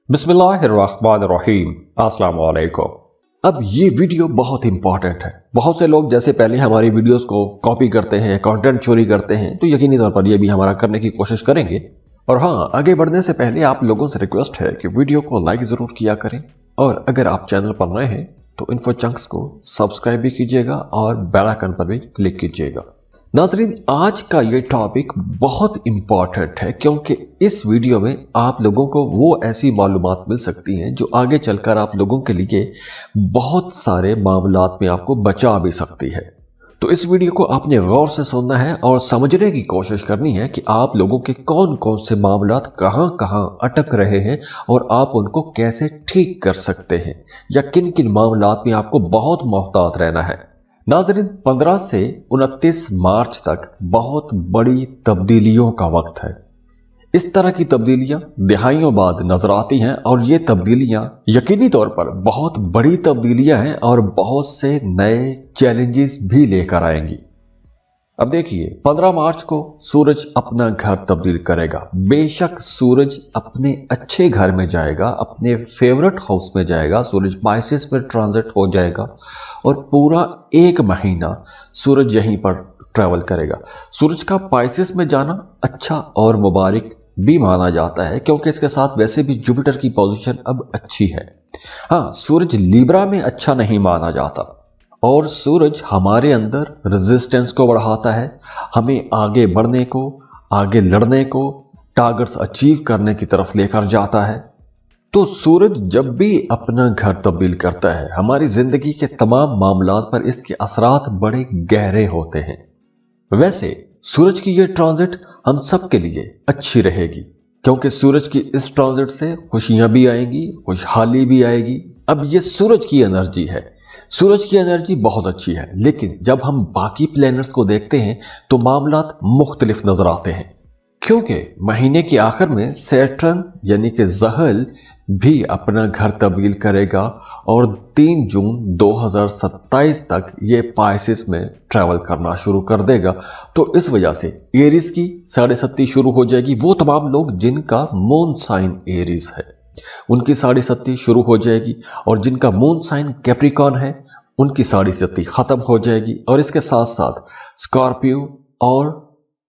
बिस्मिल्लाहिर्रहमानिर्रहीम। अस्सलाम वालेकुम। अब ये वीडियो बहुत इंपॉर्टेंट है। बहुत से लोग जैसे पहले हमारी वीडियोस को कॉपी करते हैं, कंटेंट चोरी करते हैं, तो यकीनी तौर पर ये भी हमारा करने की कोशिश करेंगे। और हाँ, आगे बढ़ने से पहले आप लोगों से रिक्वेस्ट है कि वीडियो को लाइक जरूर किया करें, और अगर आप चैनल पर नए हैं तो इन्फो चंक्स को सब्सक्राइब भी कीजिएगा और बेल आइकन पर भी क्लिक कीजिएगा। नाज़रीन, आज का ये टॉपिक बहुत इंपॉर्टेंट है क्योंकि इस वीडियो में आप लोगों को वो ऐसी मालूमात मिल सकती हैं जो आगे चलकर आप लोगों के लिए बहुत सारे मामलात में आपको बचा भी सकती है। तो इस वीडियो को आपने गौर से सुनना है और समझने की कोशिश करनी है कि आप लोगों के कौन कौन से मामलात कहां कहां अटक रहे हैं और आप उनको कैसे ठीक कर सकते हैं, या किन किन मामलात में आपको बहुत मोहतात रहना है। नाज़रीन, 15 से 29 मार्च तक बहुत बड़ी तब्दीलियों का वक्त है। इस तरह की तब्दीलियां दहाइयों बाद नजर आती हैं और ये तब्दीलियां यकीनी तौर पर बहुत बड़ी तब्दीलियां हैं और बहुत से नए चैलेंजेस भी लेकर आएंगी। अब देखिए, 15 मार्च को सूरज अपना घर तब्दील करेगा। बेशक सूरज अपने अच्छे घर में जाएगा, अपने फेवरेट हाउस में जाएगा। सूरज पाइसेस में ट्रांजिट हो जाएगा और पूरा एक महीना सूरज यहीं पर ट्रैवल करेगा। सूरज का पाइसेस में जाना अच्छा और मुबारक भी माना जाता है क्योंकि इसके साथ वैसे भी जुपिटर की पोजीशन अब अच्छी है। हाँ, सूरज लिब्रा में अच्छा नहीं माना जाता, और सूरज हमारे अंदर रेजिस्टेंस को बढ़ाता है, हमें आगे बढ़ने को, आगे लड़ने को, टारगेट्स अचीव करने की तरफ लेकर जाता है। तो सूरज जब भी अपना घर तब्दील करता है, हमारी जिंदगी के तमाम मामलात पर इसके असरात बड़े गहरे होते हैं। वैसे सूरज की ये ट्रांजिट हम सब के लिए अच्छी रहेगी क्योंकि सूरज की इस ट्रांजिट से खुशियां भी आएंगी, खुशहाली भी आएगी। अब ये सूरज की एनर्जी है, सूरज की एनर्जी बहुत अच्छी है, लेकिन जब हम बाकी प्लैनेट्स को देखते हैं तो मामलात मुख्तलिफ नजर आते हैं क्योंकि महीने के आखिर में सैटर्न यानी कि ज़हल भी अपना घर तब्दील करेगा और 3 जून 2027 तक ये पाइसेस में ट्रैवल करना शुरू कर देगा। तो इस वजह से एरीज की 7.5 शुरू हो जाएगी। वो तमाम लोग जिनका मून साइन एरीज है उनकी 7.5 शुरू हो जाएगी, और जिनका मून साइन कैप्रिकॉर्न है उनकी 7.5 खत्म हो जाएगी। और इसके साथ साथ स्कॉर्पियो और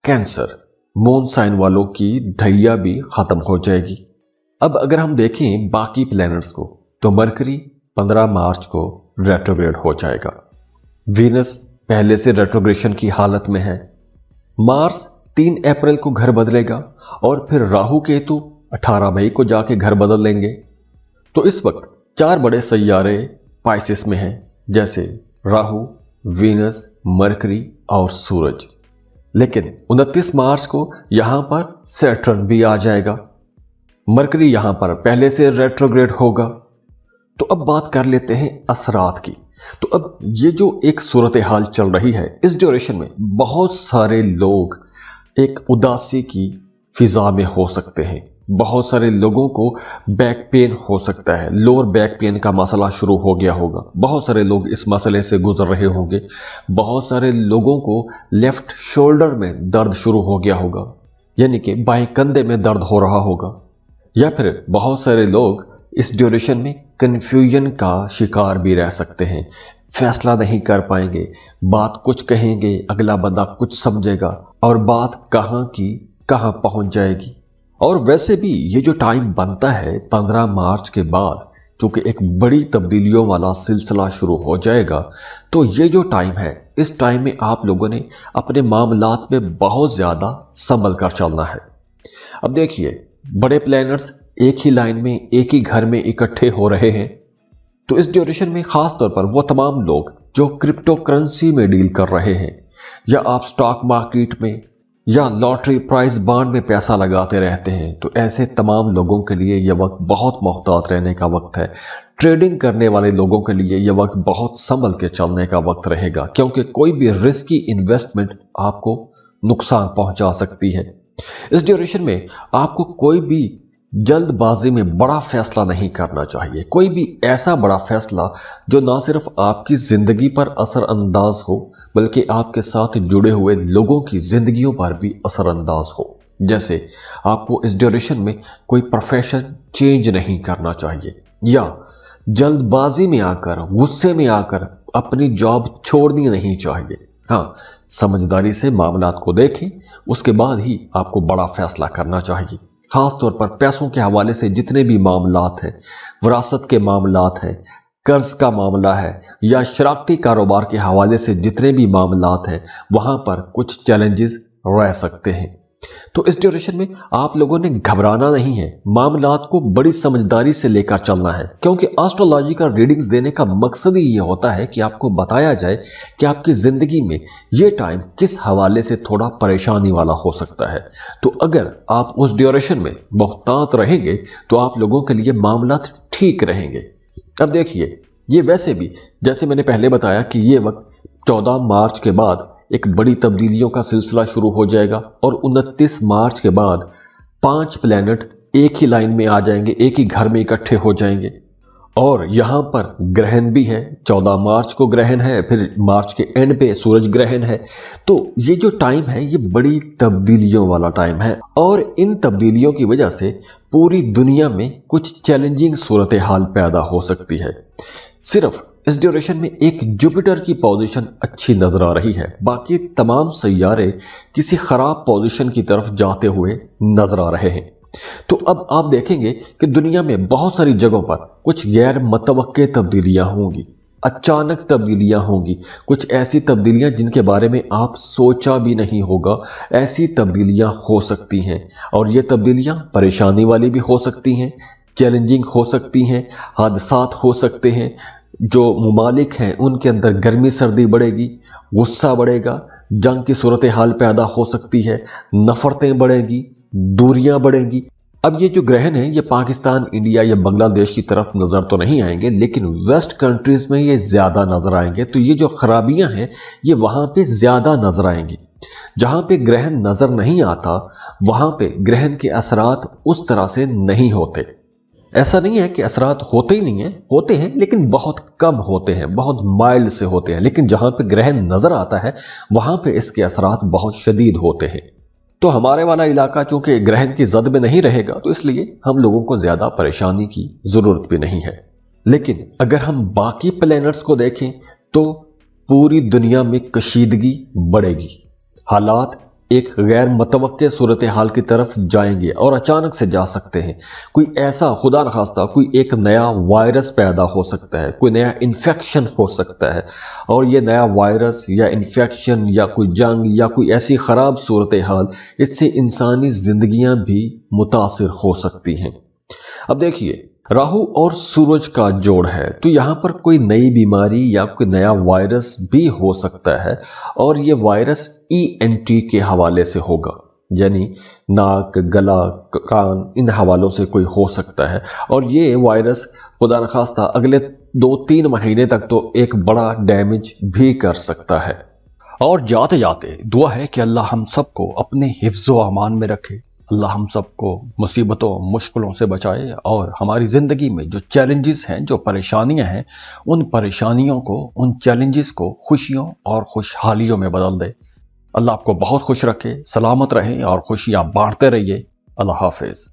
कैंसर मून साइन वालों की ढैया भी खत्म हो जाएगी। अब अगर हम देखें बाकी प्लैनेट्स को तो मरकरी 15 मार्च को रेट्रोग्रेड हो जाएगा। वीनस पहले से रेट्रोग्रेशन की हालत में है। मार्स 3 अप्रैल को घर बदलेगा और फिर राहु केतु 18 मई को जाके घर बदल लेंगे। तो इस वक्त 4 बड़े सैयारे पाइसेस में हैं, जैसे राहु, वीनस, मरकरी और सूरज। लेकिन 29 मार्च को यहां पर सैटर्न भी आ जाएगा। मरकरी यहां पर पहले से रेट्रोग्रेड होगा। तो अब बात कर लेते हैं असरात की। तो अब ये जो एक सूरत हाल चल रही है, इस ड्यूरेशन में बहुत सारे लोग एक उदासी की फिजा में हो सकते हैं। बहुत सारे लोगों को बैक पेन हो सकता है, लोअर बैक पेन का मसला शुरू हो गया होगा। बहुत सारे लोग इस मसले से गुजर रहे होंगे। बहुत सारे लोगों को लेफ्ट शोल्डर में दर्द शुरू हो गया होगा, यानी कि बाएं कंधे में दर्द हो रहा होगा। या फिर बहुत सारे लोग इस ड्यूरेशन में कंफ्यूजन का शिकार भी रह सकते हैं, फैसला नहीं कर पाएंगे। बात कुछ कहेंगे, अगला बंदा कुछ समझेगा और बात कहां की कहां पहुंच जाएगी। और वैसे भी ये जो टाइम बनता है 15 मार्च के बाद, चूंकि एक बड़ी तब्दीलियों वाला सिलसिला शुरू हो जाएगा, तो ये जो टाइम है, इस टाइम में आप लोगों ने अपने मामलात में बहुत ज्यादा संभल कर चलना है। अब देखिए, बड़े प्लैनेट्स एक ही लाइन में, एक ही घर में इकट्ठे हो रहे हैं। तो इस ड्यूरेशन में खास तौर पर वो तमाम लोग जो क्रिप्टो करेंसी में डील कर रहे हैं, या आप स्टॉक मार्केट में या लॉटरी प्राइज बॉन्ड में पैसा लगाते रहते हैं, तो ऐसे तमाम लोगों के लिए यह वक्त बहुत मोहतात रहने का वक्त है। ट्रेडिंग करने वाले लोगों के लिए यह वक्त बहुत संभल के चलने का वक्त रहेगा क्योंकि कोई भी रिस्की इन्वेस्टमेंट आपको नुकसान पहुंचा सकती है। इस ड्यूरेशन में आपको कोई भी जल्दबाजी में बड़ा फैसला नहीं करना चाहिए। कोई भी ऐसा बड़ा फैसला जो ना सिर्फ आपकी जिंदगी पर असर अंदाज हो, बल्कि आपके साथ जुड़े हुए लोगों की जिंदगियों पर भी असर अंदाज हो। जैसे आपको इस ड्यूरेशन में कोई प्रोफेशन चेंज नहीं करना चाहिए या जल्दबाजी में आकर, गुस्से में आकर अपनी जॉब छोड़नी नहीं चाहिए। हाँ, समझदारी से मामलात को देखें, उसके बाद ही आपको बड़ा फैसला करना चाहिए। खास तौर पर पैसों के हवाले से जितने भी मामलात हैं, विरासत के मामलात हैं, कर्ज का मामला है या शराकती कारोबार के हवाले से जितने भी मामलात हैं, वहां पर कुछ चैलेंजेस रह सकते हैं। तो इस ड्यूरेशन में आप लोगों ने घबराना नहीं है, मामलात को बड़ी समझदारी से लेकर चलना है, क्योंकि एस्ट्रोलॉजी का रीडिंग्स देने का मकसद ही ये होता है कि आपको बताया जाए कि आपकी जिंदगी में ये टाइम किस हवाले से थोड़ा परेशानी वाला हो सकता है। तो अगर आप उस ड्यूरेशन में मुहतात रहेंगे तो आप लोगों के लिए मामलात ठीक रहेंगे। अब देखिए, ये वैसे भी जैसे मैंने पहले बताया कि ये वक्त 14 मार्च के बाद एक बड़ी तब्दीलियों का सिलसिला शुरू हो जाएगा और 29 मार्च के बाद 5 प्लैनेट एक ही लाइन में आ जाएंगे, एक ही घर में इकट्ठे हो जाएंगे। और यहां पर ग्रहण भी है, 14 मार्च को ग्रहण है, फिर मार्च के एंड पे सूरज ग्रहण है। तो ये जो टाइम है ये बड़ी तब्दीलियों वाला टाइम है और इन तब्दीलियों की वजह से पूरी दुनिया में कुछ चैलेंजिंग सूरत हाल पैदा हो सकती है। सिर्फ इस ड्यूरेशन में एक जुपिटर की पोजीशन अच्छी नजर आ रही है, बाकी तमाम सैयारे किसी खराब पोजीशन की तरफ जाते हुए नजर आ रहे हैं। तो अब आप देखेंगे कि दुनिया में बहुत सारी जगहों पर कुछ गैर मुतवक्के तब्दीलियां होंगी, अचानक तब्दीलियां होंगी, कुछ ऐसी तब्दीलियां जिनके बारे में आप सोचा भी नहीं होगा, ऐसी तब्दीलियां हो सकती हैं। और ये तब्दीलियां परेशानी वाली भी हो सकती हैं, चैलेंजिंग हो सकती हैं, हादसात हो सकते हैं। जो मुमालिक हैं उनके अंदर गर्मी सर्दी बढ़ेगी, गुस्सा बढ़ेगा, जंग की सूरत हाल पैदा हो सकती है, नफरतें बढ़ेगी, दूरियां बढ़ेंगी। अब ये जो ग्रहण है ये पाकिस्तान, इंडिया या बांग्लादेश की तरफ नजर तो नहीं आएंगे, लेकिन वेस्ट कंट्रीज में ये ज्यादा नजर आएंगे। तो ये जो खराबियां हैं ये वहां पे ज्यादा नजर आएंगी। जहां पे ग्रहण नजर नहीं आता वहां पे ग्रहण के असरात उस तरह से नहीं होते। ऐसा नहीं है कि असरात होते ही नहीं है, होते हैं लेकिन बहुत कम होते हैं, बहुत माइल्ड से होते हैं। लेकिन जहां पे ग्रहण नजर आता है वहां पे इसके असरात बहुत शदीद होते हैं। तो हमारे वाला इलाका चूंकि ग्रहण की जद में नहीं रहेगा तो इसलिए हम लोगों को ज्यादा परेशानी की जरूरत भी नहीं है। लेकिन अगर हम बाकी प्लैनेट्स को देखें तो पूरी दुनिया में कशीदगी बढ़ेगी, हालात एक गैर मुतवक्के सूरत हाल की तरफ जाएंगे और अचानक से जा सकते हैं। कोई ऐसा खुदा न खास्ता कोई एक नया वायरस पैदा हो सकता है, कोई नया इन्फेक्शन हो सकता है और ये नया वायरस या इन्फेक्शन या कोई जंग या कोई ऐसी ख़राब सूरत हाल, इससे इंसानी जिंदगियां भी मुतासिर हो सकती हैं। अब देखिए, राहु और सूरज का जोड़ है तो यहाँ पर कोई नई बीमारी या कोई नया वायरस भी हो सकता है और ये वायरस ENT के हवाले से होगा, यानी नाक, गला, कान, इन हवालों से कोई हो सकता है। और ये वायरस खुदा न खास्ता अगले 2-3 महीने तक तो एक बड़ा डैमेज भी कर सकता है। और जाते जाते दुआ है कि अल्लाह हम सबको अपने हिफ्ज़ व अमान में रखे, अल्लाह हम सबको मुसीबतों मुश्किलों से बचाए और हमारी ज़िंदगी में जो चैलेंजेस हैं, जो परेशानियां हैं, उन परेशानियों को, उन चैलेंजेस को खुशियों और खुशहालियों में बदल दे। अल्लाह आपको बहुत खुश रखे, सलामत रहें और खुशियां बांटते रहिए। अल्लाह हाफिज़।